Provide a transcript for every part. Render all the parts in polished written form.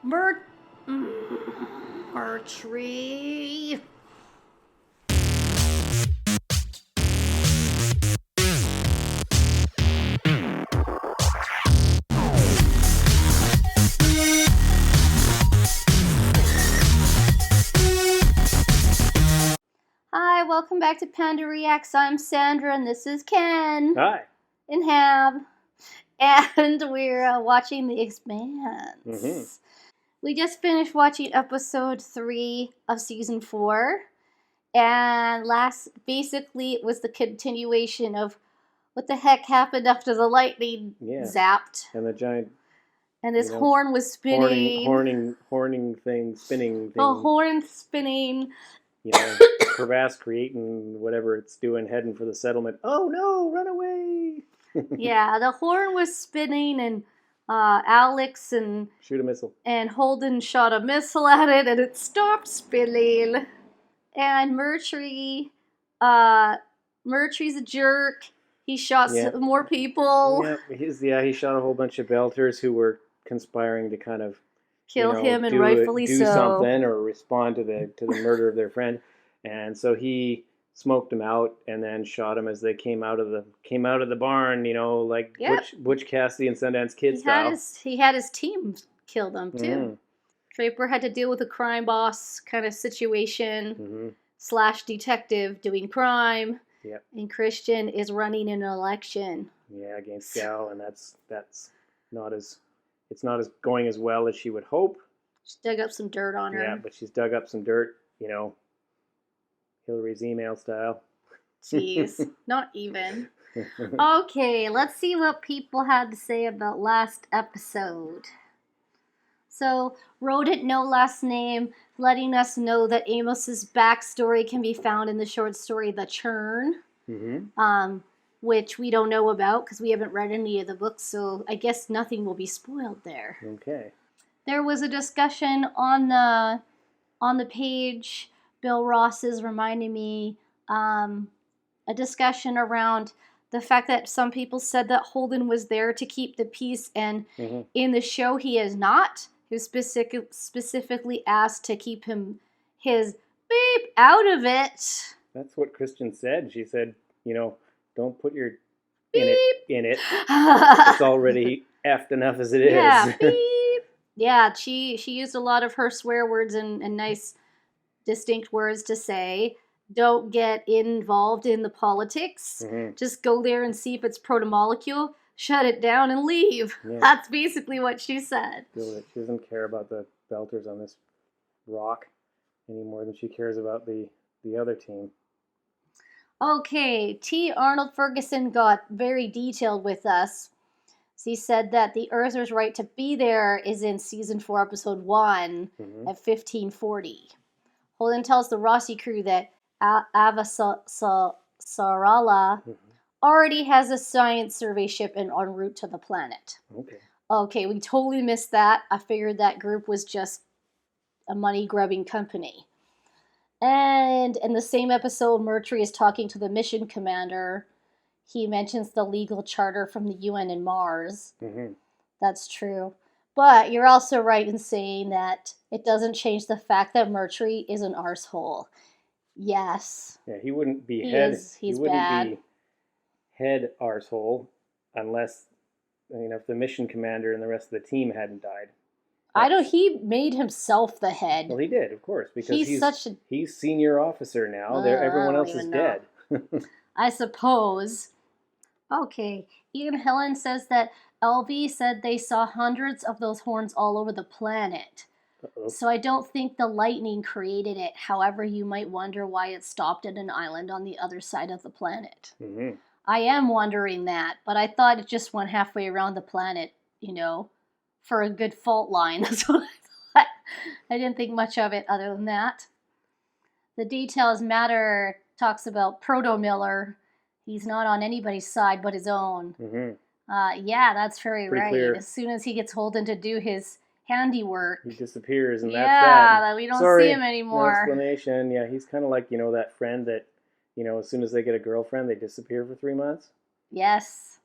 Murtry. Hi, welcome back to Panda Reacts. I'm Sandra, and this is Ken. Hi. And Hab. And we're watching The Expanse. Mm-hmm. We just finished watching episode 3 of season 4. And basically, it was the continuation of what the heck happened after the lightning zapped. And the giant... And this horn was spinning. Horning thing, spinning thing. The horn spinning. Crevasse creating whatever it's doing, heading for the settlement. Oh no, run away! Yeah, the horn was spinning, and Alex and... Shoot a missile. And Holden shot a missile at it, and it stopped spinning. And Murtry's a jerk. He shot more people. Yeah, he shot a whole bunch of belters who were conspiring to kind of kill him, and rightfully so. Do something or respond to the murder of their friend, and so he smoked them out and then shot them as they came out of the barn. Like Butch Cassidy and Sundance Kid style. He had his team kill them too. Mm-hmm. Draper had to deal with a crime boss kind of situation / detective doing crime. Yep. And Christian is running an election. Yeah, against Gal, and that's not as going as well as she would hope. She dug up some dirt on her. Yeah, but she's dug up some dirt, Hillary's email style. Jeez, not even. Okay, let's see what people had to say about last episode. So, Rodent No Last Name, letting us know that Amos's backstory can be found in the short story The Churn, which we don't know about because we haven't read any of the books, so I guess nothing will be spoiled there. Okay. There was a discussion on the page. Bill Ross is reminding me a discussion around the fact that some people said that Holden was there to keep the peace, and in the show he is not. He was specifically asked to keep his beep out of it. That's what Christian said. She said, don't put your beep in it. It's already effed enough as it is. Yeah, beep. Yeah, she used a lot of her swear words and nice, distinct words to say. Don't get involved in the politics. Just go there and see if it's proto-molecule. Shut it down and leave. Yeah. That's basically what she said. She doesn't care about the belters on this rock any more than she cares about the other team. Okay, T. Arnold Ferguson got very detailed with us. He said that the Earther's right to be there is in season 4, episode 1 at 1540. Holden tells the Rossi crew that Avasarala already has a science survey ship en route to the planet. Okay, we totally missed that. I figured that group was just a money-grubbing company. And in the same episode, Murtry is talking to the mission commander. He mentions the legal charter from the UN in Mars. That's true. But you're also right in saying that it doesn't change the fact that Murtry is an arsehole. Yes. Yeah, he wouldn't be He's bad. Head arsehole unless if the mission commander and the rest of the team hadn't died. He made himself the head. Well, he did, of course, because he's senior officer now. Everyone else is dead. I suppose. Okay, Ian Helen says that LV said they saw hundreds of those horns all over the planet. So I don't think the lightning created it. However, you might wonder why it stopped at an island on the other side of the planet. I am wondering that, but I thought it just went halfway around the planet, for a good fault line. That's what I thought. I didn't think much of it other than that. The details matter talks about Proto-Miller. He's not on anybody's side but his own. Yeah, that's very right. Clear. As soon as he gets Holden to do his handiwork, he disappears, and that's that. Yeah, we don't see him anymore. No explanation. Yeah, he's kind of like, that friend that, as soon as they get a girlfriend, they disappear for 3 months. Yes.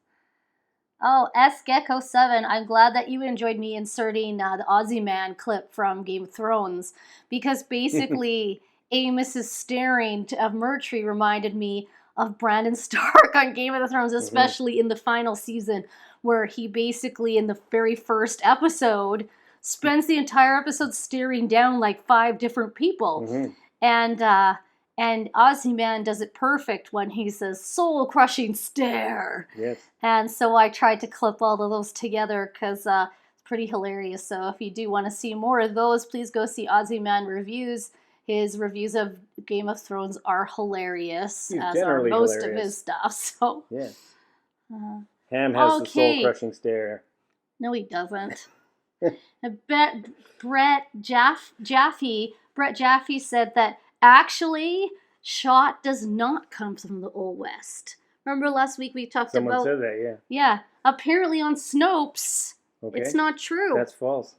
Oh, S Gecko 7. I'm glad that you enjoyed me inserting the Aussie Man clip from Game of Thrones because basically Amos's staring of Murtry reminded me of Brandon Stark on Game of Thrones, especially in the final season, where he basically in the very first episode spends the entire episode staring down like 5 different people, and Aussie Man does it perfect when he says soul-crushing stare. Yes. And so I tried to clip all of those together because it's pretty hilarious. So if you do want to see more of those, please go see Aussie Man Reviews. His reviews of Game of Thrones are hilarious, He's as are generally most hilarious. of his stuff. So Yeah. Ham has the okay. soul-crushing stare. No, he doesn't. I bet Brett Jaffe said that actually shot does not come from the Old West. Remember last week we talked Someone about... said that, yeah. Yeah. Apparently on Snopes, it's not true. That's false.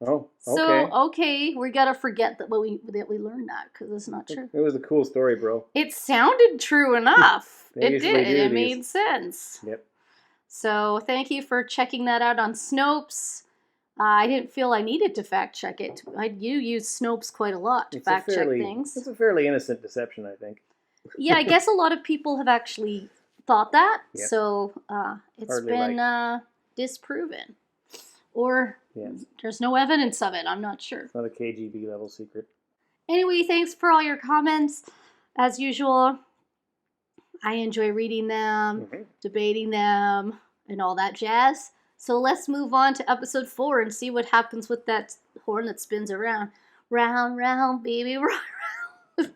Oh, okay. So, okay, we gotta forget that we learned that, because it's not true. It was a cool story, bro. It sounded true enough. They It usually did. do It these. made sense. Yep. So, thank you for checking that out on Snopes. I didn't feel I needed to fact check it. You use Snopes quite a lot to fact check things. It's a fairly innocent deception, I think. Yeah, I guess a lot of people have actually thought that. Yep. So it's Hardly been disproven. Or there's no evidence of it. I'm not sure. It's not a KGB level secret. Anyway, thanks for all your comments. As usual, I enjoy reading them, debating them, and all that jazz. So let's move on to episode 4 and see what happens with that horn that spins around. Round, round, baby, round, round.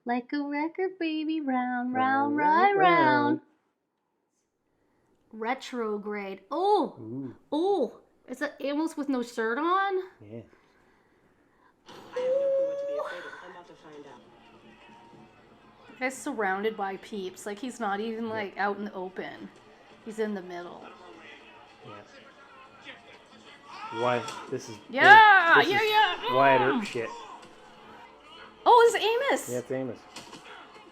Like a record, baby, round, round, right round. Retrograde. Oh! Ooh. Oh! Is that Amos with no shirt on? Yeah. I have no clue what to be afraid of. I'm about to find out. The guy's surrounded by peeps. Like, he's not even, like, out in the open. He's in the middle. Yeah. Why? This is... Yeah! This is Wyatt Earp shit. Oh, it's Amos! Yeah, it's Amos.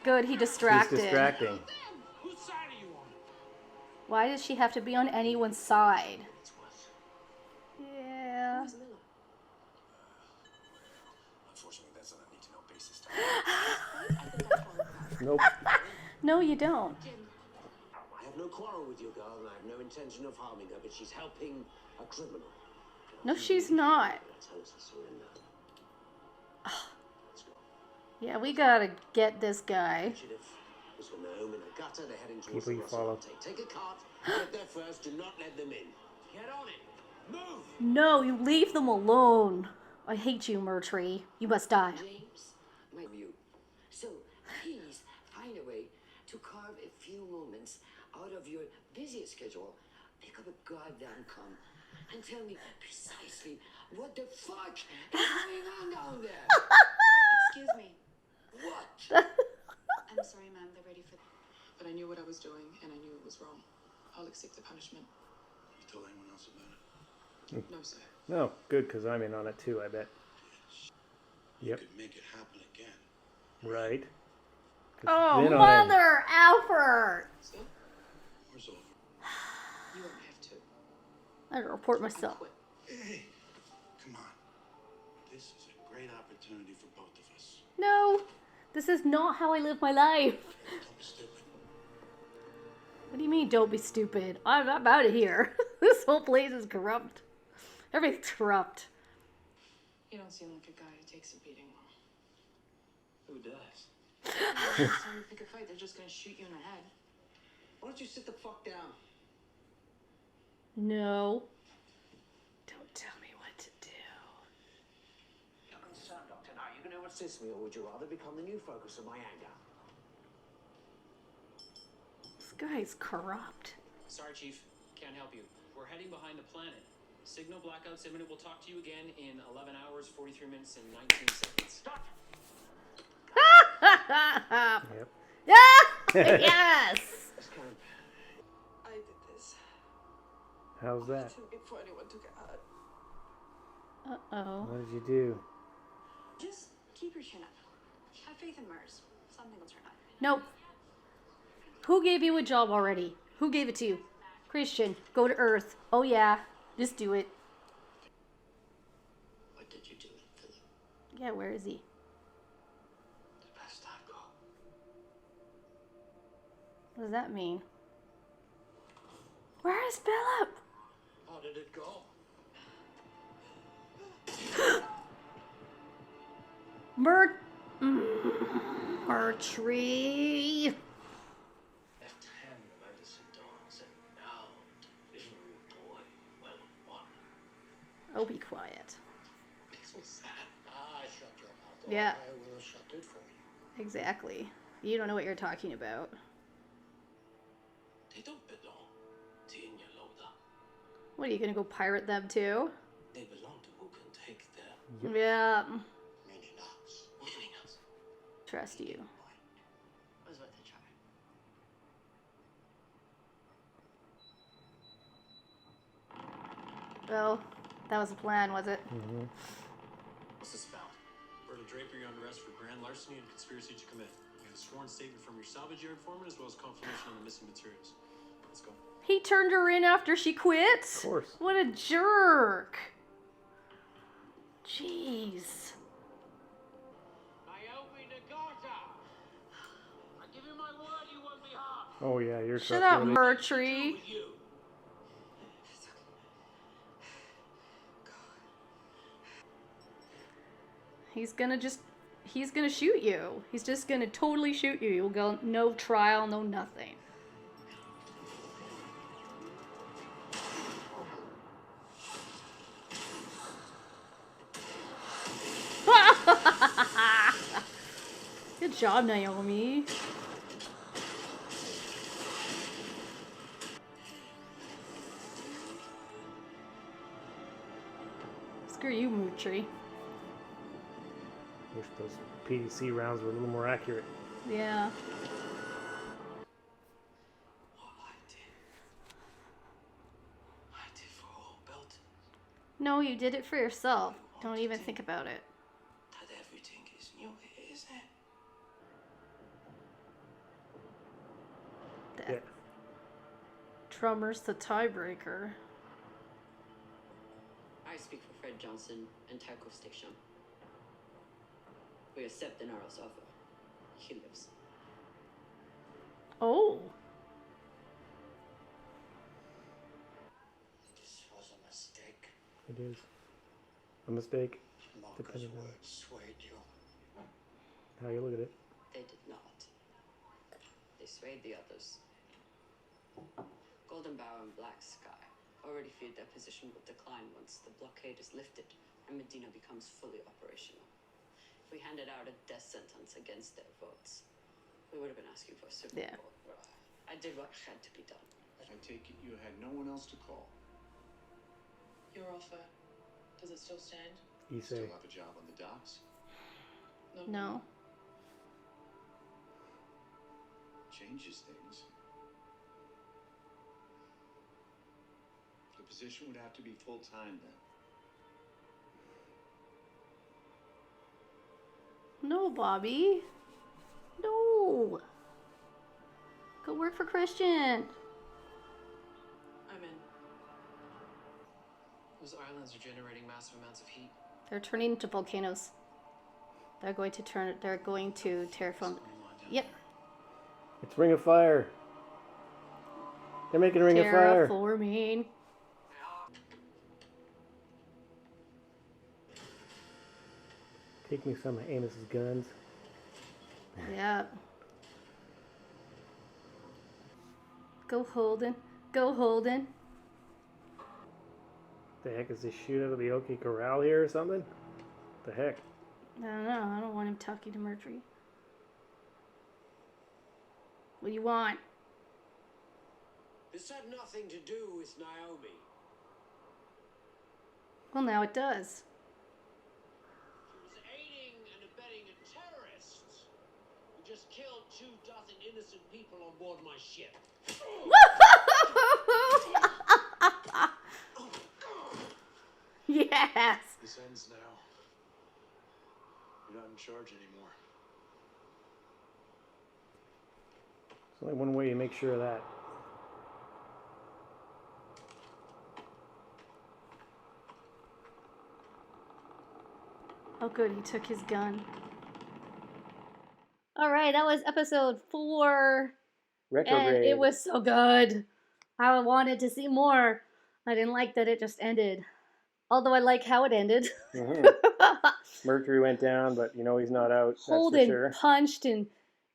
Good, he distracted. He's distracting. Whose side are you on? Why does she have to be on anyone's side? Yeah. Who's Miller? Unfortunately, that's on a need-to-know basis. Nope. No, you don't. I have no quarrel with your girl, and I have no intention of harming her, but she's helping a criminal. No, she's not. Tell us to surrender. Let's go. Yeah, we gotta get this guy. Initiative was from their home in a gutter. They're heading towards People you the follow. Take a cart. Get there first. Do not let them in. Get on it. Move. No, you leave them alone. I hate you, Murtry. You must die. James, my view. So please find a way to carve a few moments out of your busy schedule. Pick up a goddamn comb and tell me precisely what the fuck is going on down there. Excuse me. What? I'm sorry, ma'am. They're ready for... But I knew what I was doing, and I knew it was wrong. I'll accept the punishment. You told anyone else about it? No, sir. No, good, because I'm in on it too, I bet. You Yep. could make it happen again. Right. Oh, Then on mother effort! Sir, War's over. you won't have to. I gotta report I myself. quit. Hey, come on. This is a great opportunity for both of us. No, this is not how I live my life. Don't be stupid. What do you mean, don't be stupid? I'm out of here. This whole place is corrupt. Everything's corrupt. You don't seem like a guy who takes a beating. Who does? Every time you pick a fight, they're just gonna shoot you in the head. Why don't you sit the fuck down? No. Don't tell me what to do. You're concerned, Doctor. Now, are you going to assist me, or would you rather become the new focus of my anger? This guy's corrupt. Sorry, Chief. Can't help you. We're heading behind the planet. Signal blackout's imminent. We'll talk to you again in 11 hours, 43 minutes, and 19 seconds. Stop! Yep. Yeah! Yes! I did this. How's that? Before anyone took it out. Uh-oh. What did you do? Just keep your chin up. Have faith in Mars. Something will turn out. Nope. Who gave you a job already? Who gave it to you? Christian, go to Earth. Oh yeah, just do it. What did you do it, Philip? Yeah, where is he? The best I go. What does that mean? Where is Philip? How did it go? Murtry. Left hand the medicine dawns, and now the little boy well won. Oh, be quiet. So sad. Ah, shut your mouth. Yeah. I will shut it for you. Exactly. You don't know what you're talking about. They don't belong to Inyaloda. What, are you gonna go pirate them too? They belong to who can take them. Yeah. Meaning us. Meaning us. Trust you. Was worth a try. Well, that was the plan, was it? What's this about? We're to Draper, you're under arrest for grand larceny and conspiracy to commit. We have a sworn statement from your salvage yard foreman as well as confirmation on the missing materials. Let's go. He turned her in after she quit? Of course. What a jerk. Jeez. Naomi Nagata! I give you my word you won't be harmed. Oh yeah, you're Shut up, trustworthy. Murtry. With you. He's gonna shoot you. He's just gonna totally shoot you. You'll go, no trial, no nothing. Good job, Naomi. Screw you, Murtry. Wish those PDC rounds were a little more accurate. Yeah. What I did for all Belton. No, you did it for yourself. Don't even think about it. That everything is new here, isn't it? Yeah. Trummer's the tiebreaker. I speak for Fred Johnson and Tycho Station. We accept the Naro's offer. He lives. Oh. This was a mistake. It is a mistake. Marcus' Depending on words swayed you. how you look at it. They did not. They swayed the others. Golden Bow and Black Sky already feared their position will decline once the blockade is lifted and Medina becomes fully operational. If we handed out a death sentence against their votes, we would have been asking for a civil Yeah. war. I did what had to be done. I take it you had no one else to call. Your offer, does it still stand? You say. Still have a job on the docks? No. Changes things. The position would have to be full-time then. No, Bobby. No. Go work for Christian. I'm in. Those islands are generating massive amounts of heat. They're turning into volcanoes. They're going to terraform. Yep. It's Ring of Fire. They're making Ring of Fire. Terraforming. Take me some of Amos's guns. Yeah. Go Holden. Go Holden. The heck is this shoot out of the OK Corral here or something? The heck? I don't know. I don't want him talking to Murtry. What do you want? This had nothing to do with Naomi. Well, now it does. She was aiding and abetting a terrorist who just killed 24 innocent people on board my ship. Yes. This ends now. You're not in charge anymore. There's only one way you make sure of that. Oh, good, he took his gun. All right, that was episode 4. Retrograde. And it was so good. I wanted to see more. I didn't like that it just ended. Although I like how it ended. Murtry went down, but he's not out. Holden that's for sure. punched and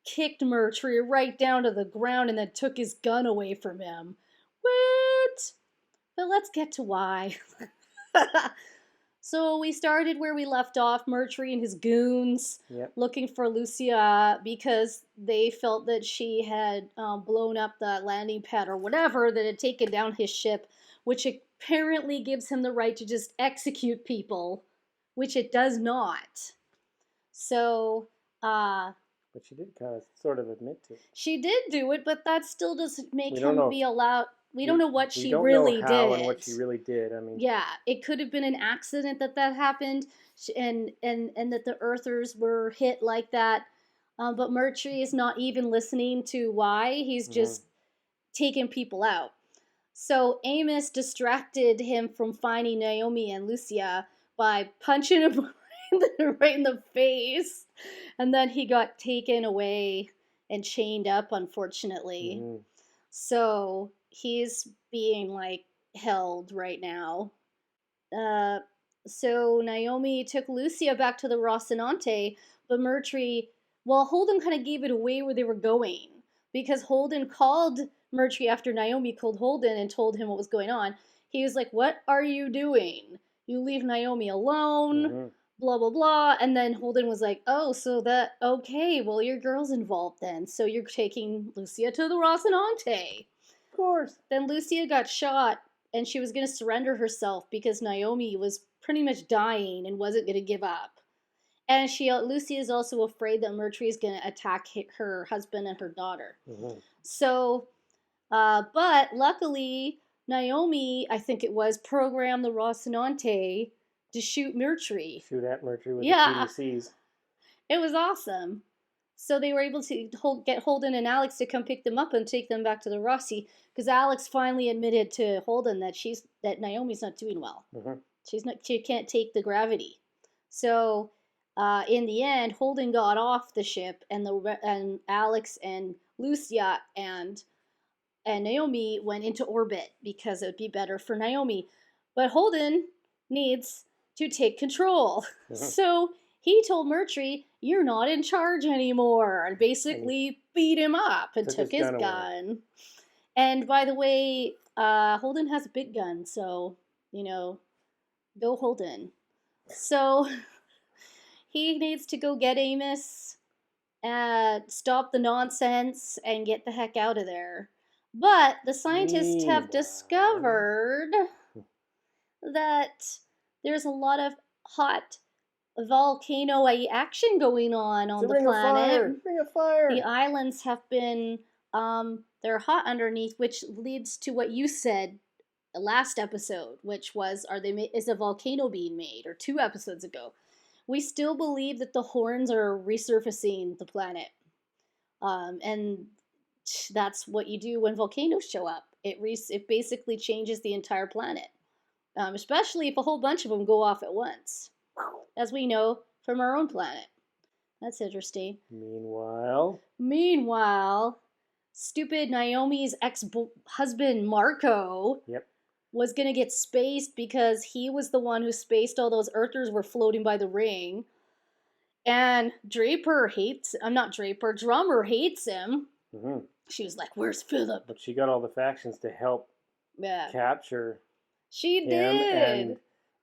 kicked Murtry right down to the ground and then took his gun away from him. What? But let's get to why. So we started where we left off, Murtry and his goons looking for Lucia because they felt that she had blown up the landing pad or whatever that had taken down his ship, which apparently gives him the right to just execute people, which it does not. So, but she did kind of sort of admit to it. She did do it, but that still doesn't make him be allowed. We don't know what she really really did. And what she really did. I mean, yeah, it could have been an accident that happened, and that the Earthers were hit like that. But Murtry is not even listening to why. He's just taking people out. So Amos distracted him from finding Naomi and Lucia by punching him right in the face, and then he got taken away and chained up, unfortunately. So he's being held right now. So Naomi took Lucia back to the Rocinante, but Murtry, Holden kind of gave it away where they were going, because Holden called Murtry after Naomi called Holden and told him what was going on. He was like, "What are you doing? You leave Naomi alone, blah, blah, blah." And then Holden was like, "Oh, okay, well, your girl's involved then, so you're taking Lucia to the Rocinante." Of course. Then Lucia got shot, and she was going to surrender herself because Naomi was pretty much dying and wasn't going to give up. And Lucia is also afraid that Murtry is going to attack her husband and her daughter. So, but luckily, Naomi, I think it was, programmed the Rocinante to shoot Murtry. Shoot at Murtry with the PDCs. It was awesome. So they were able to get Holden and Alex to come pick them up and take them back to the Rossi, because Alex finally admitted to Holden that Naomi's not doing well. She can't take the gravity. So in the end, Holden got off the ship, and Alex and Lucia and Naomi went into orbit because it would be better for Naomi. But Holden needs to take control. So he told Murtry, "You're not in charge anymore," and basically beat him up and took his gun. And by the way, Holden has a big gun, so, go Holden. So he needs to go get Amos, stop the nonsense, and get the heck out of there. But the scientists have discovered that there's a lot of hot volcano action going on the planet. Ring of fire. The islands have been, they're hot underneath, which leads to what you said last episode, which was, is a volcano being made, or 2 episodes ago. We still believe that the horns are resurfacing the planet. And that's what you do when volcanoes show up. It basically changes the entire planet. Especially if a whole bunch of them go off at once, as we know from our own planet. That's interesting. Meanwhile, stupid Naomi's ex-husband, Marco, was going to get spaced because he was the one who spaced all those Earthers were floating by the ring. And Drummer hates him. She was like, "Where's Philip?" But she got all the factions to help capture She did.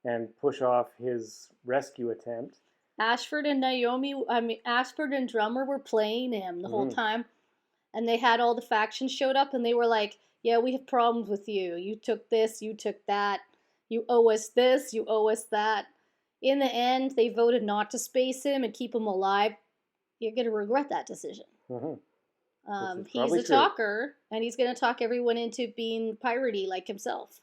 And push off his rescue attempt. Ashford and Drummer were playing him the whole time. And they had all the factions showed up, and they were like, "Yeah, we have problems with you. You took this, you took that. You owe us this, you owe us that." In the end, they voted not to space him and keep him alive. You're going to regret that decision. He's a talker, and he's going to talk everyone into being piratey like himself.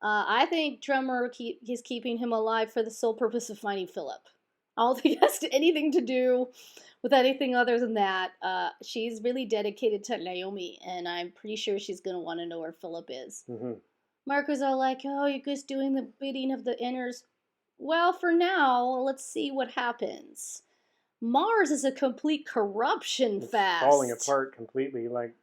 I think Drummer, he's keeping him alive for the sole purpose of finding Philip. I don't think it has anything to do with anything other than that. She's really dedicated to Naomi, and I'm pretty sure she's going to want to know where Philip is. Marco's all like, "Oh, you're just doing the bidding of the inners." Well, for now, let's see what happens. Mars is a complete corruption It's fest. falling apart completely. Like,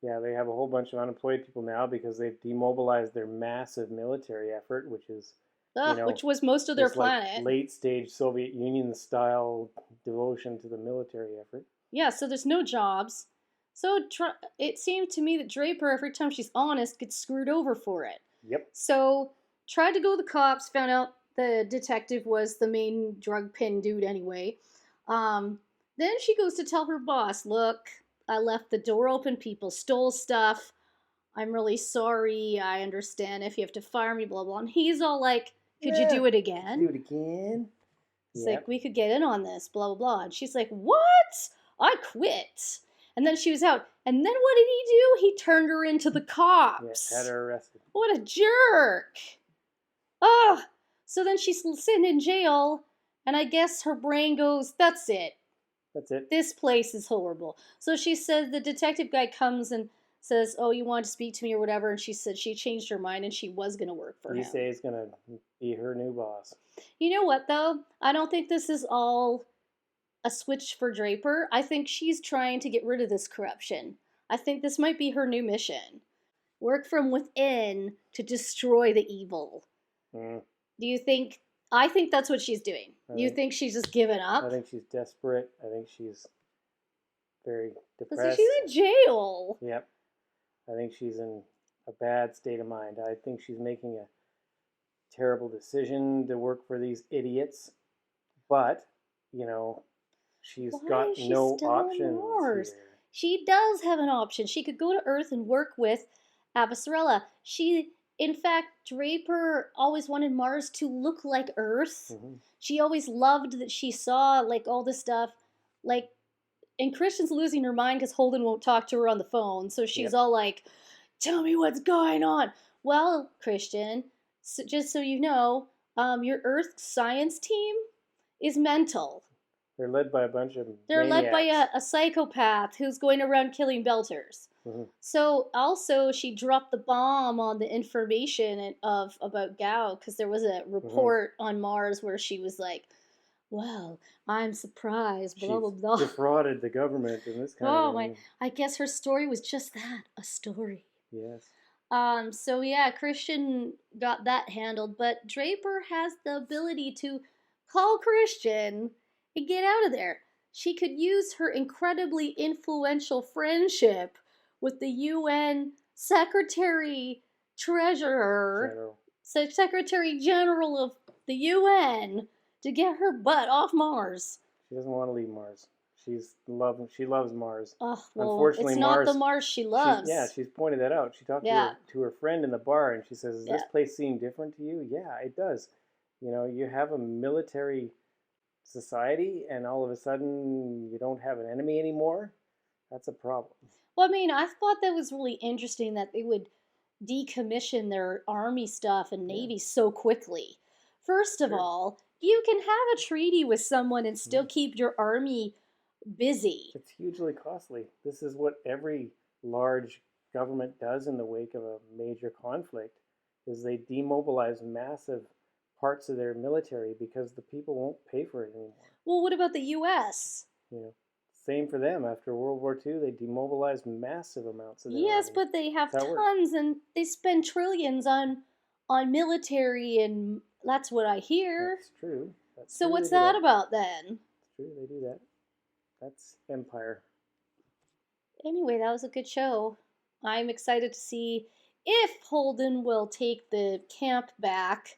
yeah, they have a whole bunch of unemployed people now because they've demobilized their massive military effort, which is, Which was most of their this, like, planet. late stage Soviet Union style devotion to the military effort. Yeah, so there's no jobs. So it seemed to me that Draper, every time she's honest, gets screwed over for it. Yep. So tried to go to the cops, found out the detective was the main drug pin dude anyway. Then she goes to tell her boss, look, I left the door open, people stole stuff. I'm really sorry, I understand if you have to fire me, blah, blah. And he's all like, could you do it again? Do it again. It's Yep. like, we could get in on this, blah, blah, blah. And she's like, what? I quit. And then she was out. And then what did he do? He turned her into the cops. Yeah, had her arrested. What a jerk. Oh, so then she's sitting in jail, and I guess her brain goes, that's it. That's it. This place is horrible. So she says, the detective guy comes and says, oh, you want to speak to me or whatever, and she said she changed her mind and she was going to work for him. You say he's going to be her new boss. You know what, though? I don't think this is all a switch for Draper. I think she's trying to get rid of this corruption. I think this might be her new mission. Work from within to destroy the evil. Mm. Do you think... I think that's what she's doing. You think she's just given up? I think she's desperate. I think she's very depressed. So she's in jail. Yep. I think she's in a bad state of mind. I think she's making a terrible decision to work for these idiots. But, she's got no options here. She does have an option. She could go to Earth and work with Abasarella. In fact, Draper always wanted Mars to look like Earth. Mm-hmm. She always loved that she saw, all this stuff. And Christian's losing her mind because Holden won't talk to her on the phone. So she's all like, tell me what's going on. Well, Christian, just so you know, your Earth science team is mental. They're led by a bunch of They're maniacs. led by a psychopath who's going around killing Belters. Mm-hmm. So also she dropped the bomb on the information about Gao because there was a report on Mars where she was like, well, I'm surprised, blah, blah, blah. Defrauded the government and this kind of thing. I guess her story was just that, a story. Yes. So yeah, Christian got that handled, but Draper has the ability to call Christian and get out of there. She could use her incredibly influential friendship with the UN Secretary Secretary General of the UN to get her butt off Mars. She doesn't want to leave Mars. She loves Mars. Oh, well, unfortunately, it's not the Mars she loves. She's pointed that out. She talked to her friend in the bar, and she says, does this place seem different to you? Yeah, it does. You have a military society, and all of a sudden you don't have an enemy anymore. That's a problem. Well, I thought that was really interesting that they would decommission their army stuff and navy so quickly. First of all, you can have a treaty with someone and still keep your army busy. It's hugely costly. This is what every large government does in the wake of a major conflict, is they demobilize massive parts of their military because the people won't pay for it anymore. Well, what about the U.S.? Same for them. After World War II, they demobilized massive amounts of their Yes, army. but they have tons, and they spend trillions on military, and that's what I hear. That's true. So what's that about then? It's true, they do that. That's empire. Anyway, that was a good show. I'm excited to see if Holden will take the camp back.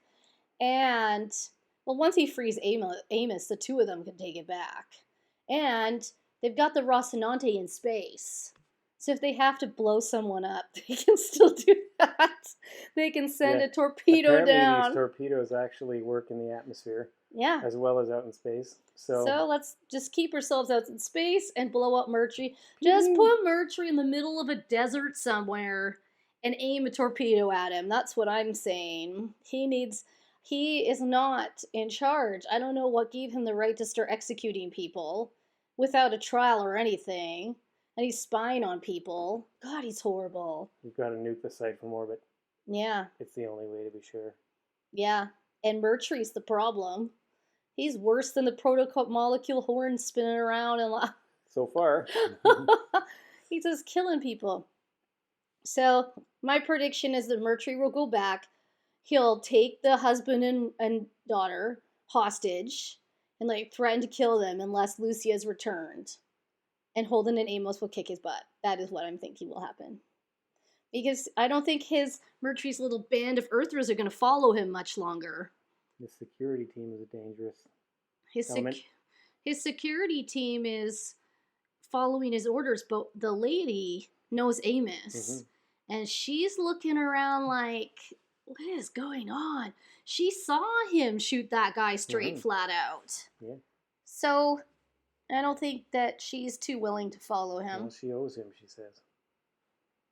And, well, once he frees Amos, the two of them can take it back. And they've got the Rocinante in space. So if they have to blow someone up, they can still do that. They can send a torpedo down. These torpedoes actually work in the atmosphere. Yeah. As well as out in space. So let's just keep ourselves out in space and blow up Murtry. Just put Murtry in the middle of a desert somewhere and aim a torpedo at him. That's what I'm saying. He is not in charge. I don't know what gave him the right to start executing people without a trial or anything. And he's spying on people. God, he's horrible. You've got to nuke the site from orbit. Yeah. It's the only way to be sure. Yeah. And Murtry's the problem. He's worse than the proto-molecule horn spinning around and So far. he's just killing people. So my prediction is that Murtry will go back. He'll take the husband and daughter hostage and like threaten to kill them unless Lucia is returned. And Holden and Amos will kick his butt. That is what I'm thinking will happen. Because I don't think Murtry's little band of Earthers are going to follow him much longer. The security team is a dangerous His security team is following his orders, but the lady knows Amos. And she's looking around like, what is going on? She saw him shoot that guy straight flat out. Yeah. So I don't think that she's too willing to follow him. Well, she owes him, she says.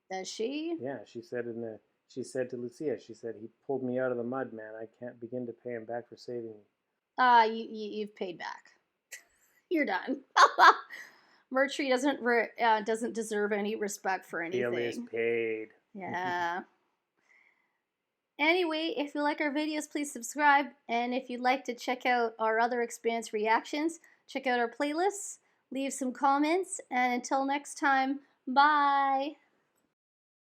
Does she? Yeah, she said to Lucia, she said, he pulled me out of the mud, man. I can't begin to pay him back for saving me. You've paid back. You're done. Murtry doesn't deserve any respect for anything. Bill is paid. Yeah. Anyway, if you like our videos, please subscribe. And if you'd like to check out our other Expanse reactions, check out our playlists, leave some comments, and until next time, bye!